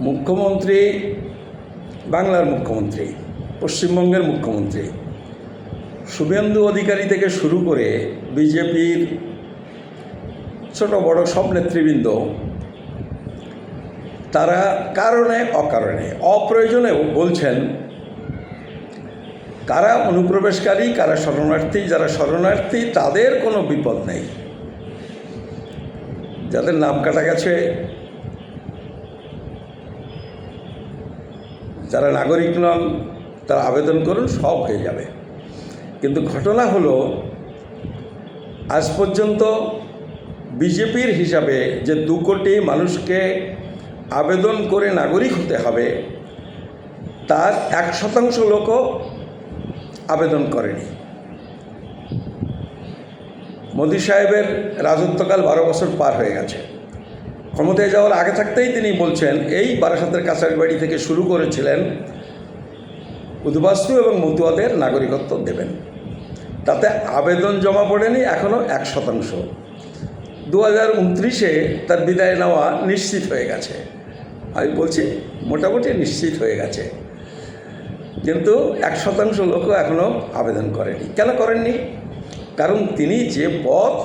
মুখ্যমন্ত্রী, বাংলার মুখ্যমন্ত্রী, পশ্চিমবঙ্গের মুখ্যমন্ত্রী শুভেন্দু অধিকারী থেকে শুরু করে বিজেপির ছোট বড় সব নেতৃবৃন্দ, তারা কারণে অকারণে অপ্রয়োজনেও বলছেন কারা অনুপ্রবেশকারী, কারা শরণার্থী। যারা শরণার্থী তাদের কোনো বিপদ নেই, যাদের নাম কাটা গেছে, যারা নাগরিক নন তারা আবেদন করুন, সব হয়ে যাবে। কিন্তু ঘটনা হলো, আজ পর্যন্ত বিজেপির হিসাবে যে 2 কোটি মানুষকে আবেদন করে নাগরিক হতে হবে, তার 1% লোকও আবেদন করেনি। মোদি সাহেবের রাজত্বকাল 12 বছর পার হয়ে গেছে। ক্ষমতায় যাওয়ার আগে থাকতেই তিনি বলছেন এই বারাসাতের কাছারিবাড়ি থেকে শুরু করেছিলেন উদ্বাস্তু এবং মতুয়াদের নাগরিকত্ব দেবেন। তাতে আবেদন জমা পড়েনি এখনও 1%। 2029-এ তার বিদায় নেওয়া নিশ্চিত হয়ে গেছে। আমি বলছি মোটামুটি নিশ্চিত হয়ে গেছে, কিন্তু 1% লোকও এখনও আবেদন করেনি। কেন করেননি? কারণ তিনি যে পথ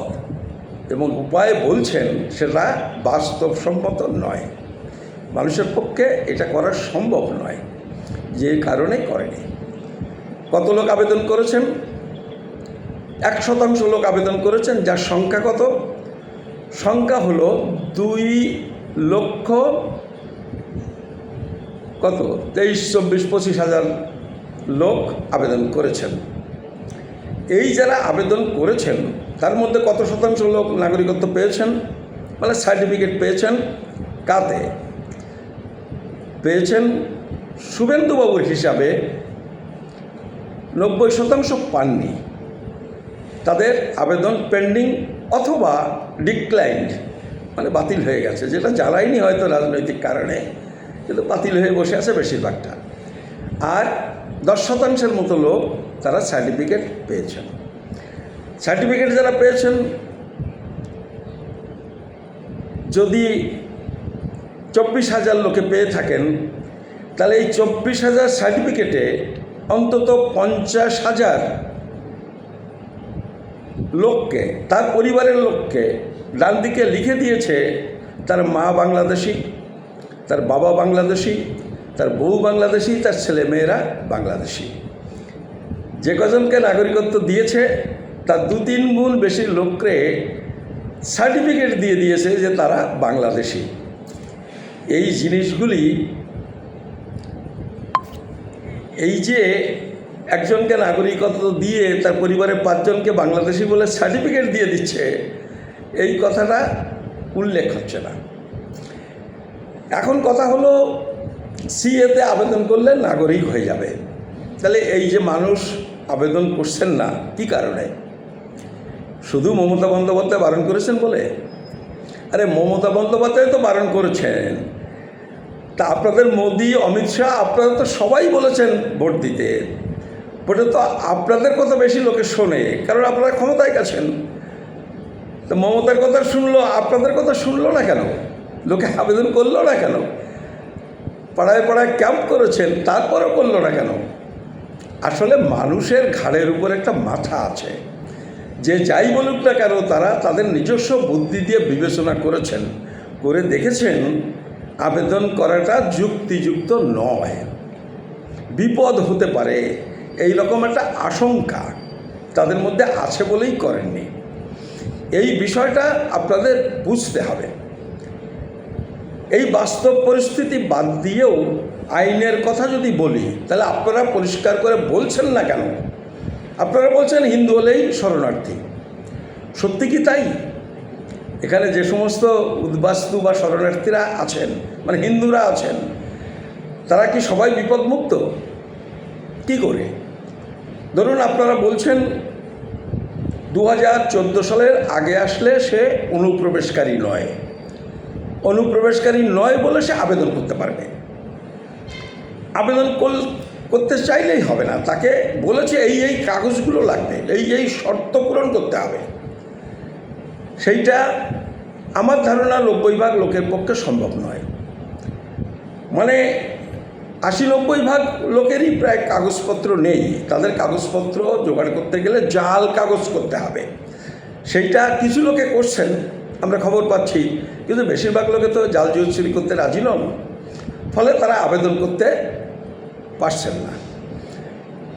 এবং উপায় বলছেন সেটা বাস্তবসম্মত নয়, মানুষের পক্ষে এটা করা সম্ভব নয়, যে কারণে করেনি। কত লোক আবেদন করেছেন? 1% লোক আবেদন করেছেন, যার সংখ্যা কত? সংখ্যা হলো 2,23,24,25 হাজার লোক আবেদন করেছেন। এই যারা আবেদন করেছেন তার মধ্যে কত শতাংশ লোক নাগরিকত্ব পেয়েছেন, মানে সার্টিফিকেট পেয়েছেন? কাতে পেয়েছেন? শুভেন্দুবাবুর হিসাবে 90% পাননি। তাদের আবেদন পেন্ডিং অথবা ডিক্লাইন্ড, মানে বাতিল হয়ে গেছে, যেটা জ্বালায়নি হয়তো রাজনৈতিক কারণে, কিন্তু বাতিল হয়ে বসে আছে বেশিরভাগটা। আর 10% মতো লোক তারা সার্টিফিকেট পেয়েছেন। সার্টিফিকেট যারা পেয়েছেন, যদি 24,000 লোকে পেয়ে থাকেন, তাহলে এই 24,000 সার্টিফিকেটে অন্তত 50,000 লোককে, তার পরিবারের লোককে ডান দিকে লিখে দিয়েছে তার মা বাংলাদেশি, তার বাবা বাংলাদেশি, তার বউ বাংলাদেশি, তার ছেলে মেয়েরা বাংলাদেশি। যে কজনকে নাগরিকত্ব দিয়েছে তার 2-3 গুণ বেশি লোককে সার্টিফিকেট দিয়ে দিয়েছে যে তারা বাংলাদেশি। এই জিনিসগুলি, এই যে একজনকে নাগরিকত্ব দিয়ে তার পরিবারের 5 জনকে বাংলাদেশি বলে সার্টিফিকেট দিয়ে দিচ্ছে, এই কথাটা উল্লেখ হচ্ছে না। এখন কথা হলো, সিএতে আবেদন করলে নাগরিক হয়ে যাবে। তাহলে এই যে মানুষ আবেদন করছেন না, কি কারণে? শুধু মমতা বন্দ্যোপাধ্যায় বারণ করেছেন বলে? আরে মমতা বন্দ্যোপাধ্যায় তো বারণ করেছেন, তা আপনাদের মোদি, অমিত শাহ, আপনারা তো সবাই বলেছেন ভোট দিতে। ভোটে তো আপনাদের কথা বেশি লোকে শোনে, কারণ আপনারা ক্ষমতায় গেছেন। তো মমতার কথা শুনলো, আপনাদের কথা শুনলো না কেন? লোকে আবেদন করলো না কেন? পাড়ায় পাড়ায় ক্যাম্প করেছেন, তারপরেও করলো না কেন? আসলে মানুষের ঘাড়ের উপর একটা মাথা আছে, যে যাই বলুক না কেন তারা তাদের নিজস্ব বুদ্ধি দিয়ে বিবেচনা করেছেন, করে দেখেছেন আবেদন করাটা যুক্তিযুক্ত নয়, বিপদ হতে পারে, এই রকম একটা আশঙ্কা তাদের মধ্যে আছে বলেই করেননি। এই বিষয়টা আপনাদের বুঝতে হবে। এই বাস্তব পরিস্থিতি বাদ দিয়েও আইনের কথা যদি বলি, তাহলে আপনারা পরিষ্কার করে বলছেন না কেন? আপনারা বলছেন হিন্দু হলেই শরণার্থী। সত্যি কি তাই? এখানে যে সমস্ত উদ্বাস্তু বা শরণার্থীরা আছেন, মানে হিন্দুরা আছেন, তারা কি সবাই বিপদমুক্ত? কি করে? ধরুন আপনারা বলছেন 2014 সালের আগে আসলে সে অনুপ্রবেশকারী নয়, অনুপ্রবেশকারী নয় বলে সে আবেদন করতে পারবে। আবেদন করতে চাইলেই হবে না, তাকে বলেছে এই কাগজগুলো লাগবে, এই শর্ত পূরণ করতে হবে। সেইটা আমার ধারণা 90 ভাগ লোকের পক্ষে সম্ভব নয়। মানে 80-90% লোকেরই প্রায় কাগজপত্র নেই। তাদের কাগজপত্র জোগাড় করতে গেলে জাল কাগজ করতে হবে। সেইটা কিছু লোকে করছেন, আমরা খবর পাচ্ছি, কিন্তু বেশিরভাগ লোকে তো জাল চুরি করতে রাজি নন, ফলে তারা আবেদন করতে পারছেন না।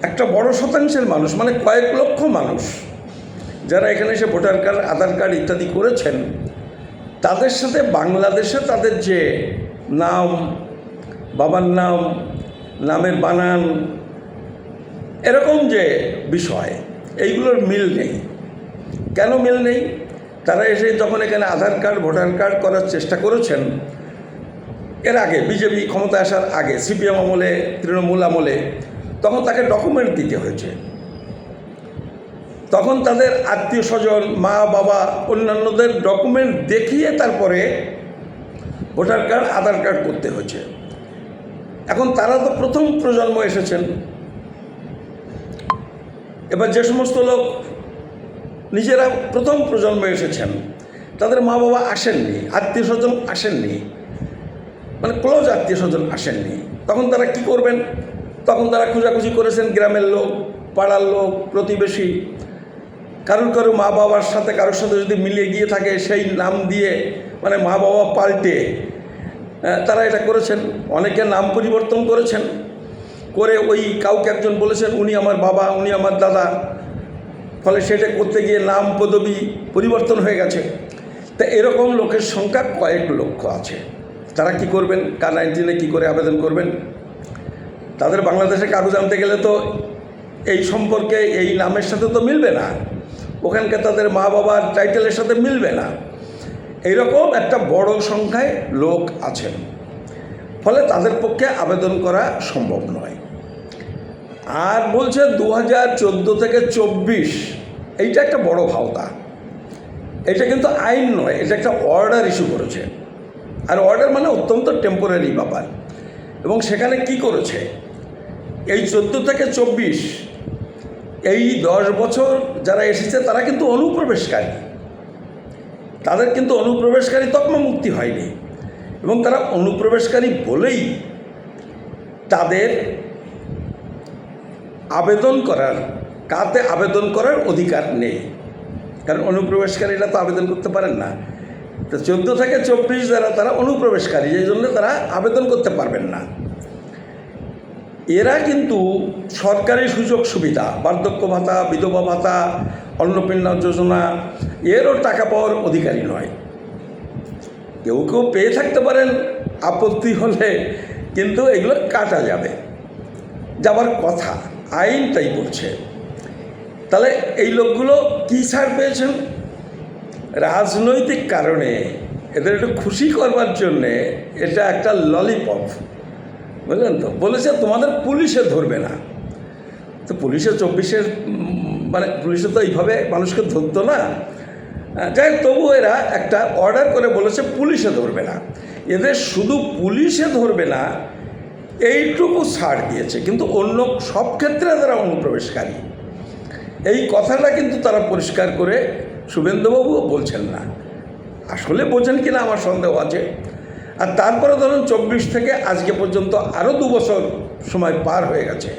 একটা বড় শতাংশের মানুষ, মানে কয়েক লক্ষ মানুষ যারা এখানে এসে ভোটার কার্ড, আধার কার্ড ইত্যাদি করেছেন, তাদের সাথে বাংলাদেশে তাদের যে নাম, বাবার নাম, নামের বানান, এরকম যে বিষয়, এইগুলোর মিল নেই। কেন মিল নেই? তারা এসে যখন এখানে আধার কার্ড, ভোটার কার্ড করার চেষ্টা করেছেন, এর আগে বিজেপি ক্ষমতায় আসার আগে, সিপিএম আমলে, তৃণমূল আমলে, তখন তাকে ডকুমেন্ট দিতে হয়েছে। তখন তাদের আত্মীয় স্বজন, মা বাবা, অন্যান্যদের ডকুমেন্ট দেখিয়ে তারপরে ভোটার কার্ড, আধার কার্ড করতে হয়েছে। এখন তারা তো প্রথম প্রজন্ম এসেছেন। এবার যে সমস্ত লোক নিজেরা প্রথম প্রজন্ম এসেছেন, তাদের মা বাবা আসেননি, আত্মীয় স্বজন আসেননি, মানে ক্লোজ আত্মীয় স্বজন আসেননি, তখন তারা কি করবেন? তখন তারা খোঁজাখুঁজি করেছেন, গ্রামের লোক, পাড়ার লোক, প্রতিবেশী, কারোর মা বাবার সাথে কারোর সাথে যদি মিলিয়ে গিয়ে থাকে সেই নাম দিয়ে, মানে মা বাবা পাল্টে তারা এটা করেছেন। অনেকে নাম পরিবর্তন করেছেন, করে ওই কাউকে একজন বলেছেন উনি আমার বাবা, উনি আমার দাদা, ফলে সেটা করতে গিয়ে নাম পদবি পরিবর্তন হয়ে গেছে। তা এরকম লোকের সংখ্যা কয়েক লক্ষ আছে। তারা কি করবেন? কার-19 কী করে আবেদন করবেন? তাদের বাংলাদেশে কাগজ আনতে গেলে তো এই সম্পর্কে, এই নামের সাথে তো মিলবে না, ওখানকার তাদের মা বাবার টাইটেলের সাথে মিলবে না। এইরকম একটা বড় সংখ্যায় লোক আছেন, ফলে তাদের পক্ষে আবেদন করা সম্ভব নয়। আর বলছে 2014 থেকে 24, এইটা একটা বড় ভাওতা। এটা কিন্তু আইন নয়, এটা একটা অর্ডার ইস্যু করেছে। আর অর্ডার মানে অত্যন্ত টেম্পোরারি ব্যাপার। এবং সেখানে কি করেছে, এই 14 থেকে 24, এই 10 বছর যারা এসেছে তারা কিন্তু অনুপ্রবেশকারী, তাদের কিন্তু অনুপ্রবেশকারী তকমা মুক্তি হয়নি, এবং তারা অনুপ্রবেশকারী বলেই তাদের আবেদন করার, কাতে আবেদন করার অধিকার নেই, কারণ অনুপ্রবেশকারীরা তো আবেদন করতে পারেন না। তো 14 থেকে 24 যারা, তারা অনুপ্রবেশকারী, এই জন্য তারা আবেদন করতে পারবেন না। এরা কিন্তু সরকারি সুযোগ সুবিধা, বার্ধক্য ভাতা, বিধবা ভাতা, অন্নপূর্ণা যোজনা, এরও টাকা পাওয়ার অধিকারী নয়। কেউ কেউ পেয়ে থাকতে পারেন, আপত্তি হলে, কিন্তু এগুলো কাটা যাবার কথা, আইন তাই বলছে। তাহলে এই লোকগুলো কী ছাড় পেয়েছেন? রাজনৈতিক কারণে, এদের একটু খুশি করবার জন্যে এটা একটা ললিপপ, বুঝলেন তো? বলেছে তোমাদের পুলিশে ধরবে না। তো পুলিশে 24-এর, মানে পুলিশে তো এইভাবে মানুষকে ধরতো না। যাই তবু এরা একটা অর্ডার করে বলেছে পুলিশে ধরবে না। এদের শুধু পুলিশে ধরবে না এইটুকু ছাড় দিয়েছে, কিন্তু অন্য সব ক্ষেত্রে তারা অনুপ্রবেশকারী, এই কথাটা কিন্তু তারা পরিষ্কার করে শুভেন্দুবাবুও বলছেন না। আসলে বোঝেন কিনা আমার সন্দেহ আছে। আর তারপরে ধরুন 24 থেকে আজকে পর্যন্ত আরও 2 বছর সময় পার হয়ে গেছে।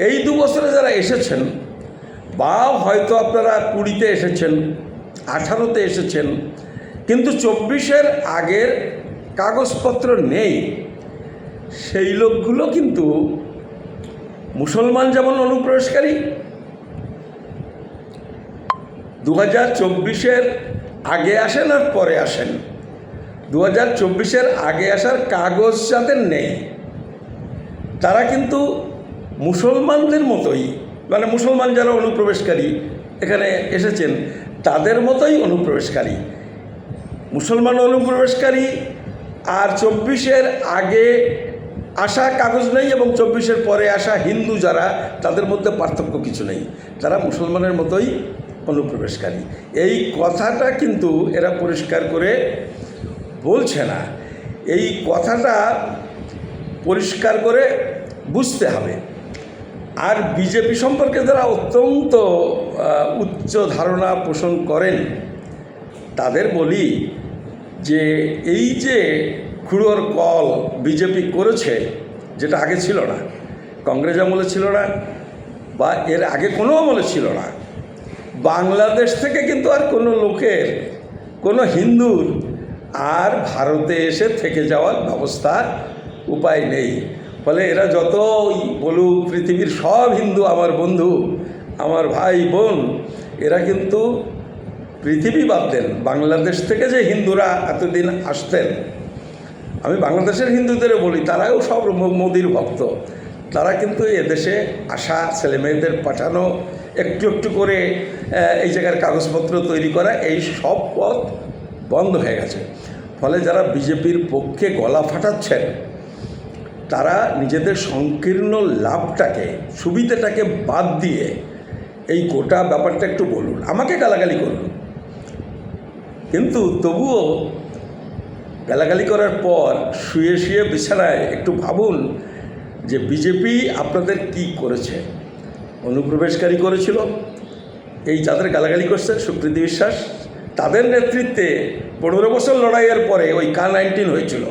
এই 2 বছরে যারা এসেছেন, বা হয়তো আপনারা 20-তে এসেছেন, 18-তে এসেছেন, কিন্তু 24-এর আগের কাগজপত্র নেই, সেই লোকগুলো কিন্তু মুসলমান যেমন অনুপ্রবেশকারী, 2024-এর আগে আসেন আর পরে আসেন, 2024-এর আগে আসার কাগজ যাদের নেই, তারা কিন্তু মুসলমানদের মতোই, মানে মুসলমান যারা অনুপ্রবেশকারী এখানে এসেছেন তাদের মতোই অনুপ্রবেশকারী, মুসলমান অনুপ্রবেশকারী। আর 24-এর আগে আসা কাগজ নেই এবং 24-এর পরে আসা হিন্দু যারা, তাদের মধ্যে পার্থক্য কিছু নেই, তারা মুসলমানের মতোই অনুপ্রবেশকারী। এই কথাটা কিন্তু এরা পরিষ্কার করে বলছে না। এই কথাটা পরিষ্কার করে বুঝতে হবে। আর বিজেপি সম্পর্কে যারা অত্যন্ত উচ্চ ধারণা পোষণ করেন, তাদের বলি যে এই যে খুঁড়োর কল বিজেপি করেছে, যেটা আগে ছিল না, কংগ্রেস আমলে ছিল না, বা এর আগে কোনো আমলে ছিল না। বাংলাদেশ থেকে কিন্তু আর কোনো লোকের, কোনো হিন্দুর আর ভারতে এসে থেকে যাওয়ার ব্যবস্থা উপায় নেই। ফলে এরা যতই বলুক পৃথিবীর সব হিন্দু আমার বন্ধু, আমার ভাই বোন, এরা কিন্তু পৃথিবী বাদ দেন, বাংলাদেশ থেকে যে হিন্দুরা এতদিন আসতেন, আমি বাংলাদেশের হিন্দুদেরও বলি, তারাও সব মোদির ভক্ত। তারা কিন্তু এদেশে আসা, ছেলেমেয়েদের পাঠানো, একটু একটু করে এই জায়গার কাগজপত্র তৈরি করা, এই সব পথ বন্ধ হয়ে গেছে। ফলে যারা বিজেপির পক্ষে গলা ফাটাচ্ছেন, তারা নিজেদের সংকীর্ণ লাভটাকে, সুবিধাটাকে বাদ দিয়ে এই গোটা ব্যাপারটা একটু বলুন, আমাকে গালাগালি করুন, কিন্তু তবুও গালাগালি করার পর শুয়ে শুয়ে বিছানায় একটু ভাবুন যে বিজেপি আপনাদের কি করেছে। অনুপ্রবেশকারী করেছিল, এই যাদের গালাগালি করছে সুপ্রীতি বিশ্বাস, তাদের নেতৃত্বে 15 বছর লড়াইয়ের পরে ওই K-19 হয়েছিল,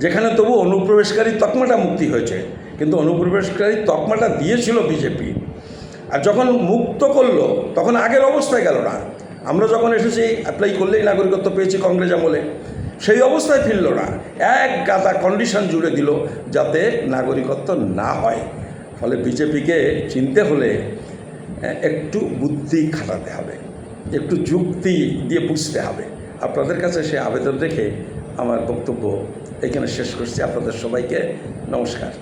যেখানে তবু অনুপ্রবেশকারী তকমাটা মুক্তি হয়েছে, কিন্তু অনুপ্রবেশকারী তকমাটা দিয়েছিল বিজেপি। আর যখন মুক্ত করলো তখন আগের অবস্থায় গেল না। আমরা যখন এসেছি অ্যাপ্লাই করলেই নাগরিকত্ব পেয়েছি কংগ্রেস আমলে, সেই অবস্থায় ফিরল না, এক গাদা কন্ডিশন জুড়ে দিল যাতে নাগরিকত্ব না হয়। ফলে বিজেপিকে চিনতে হলে একটু বুদ্ধি খাটাতে হবে, একটু যুক্তি দিয়ে বুঝতে হবে। আপনাদের কাছে সে আবেদন রেখে আমার বক্তব্য এখানে শেষ করছি। আপনাদের সবাইকে নমস্কার।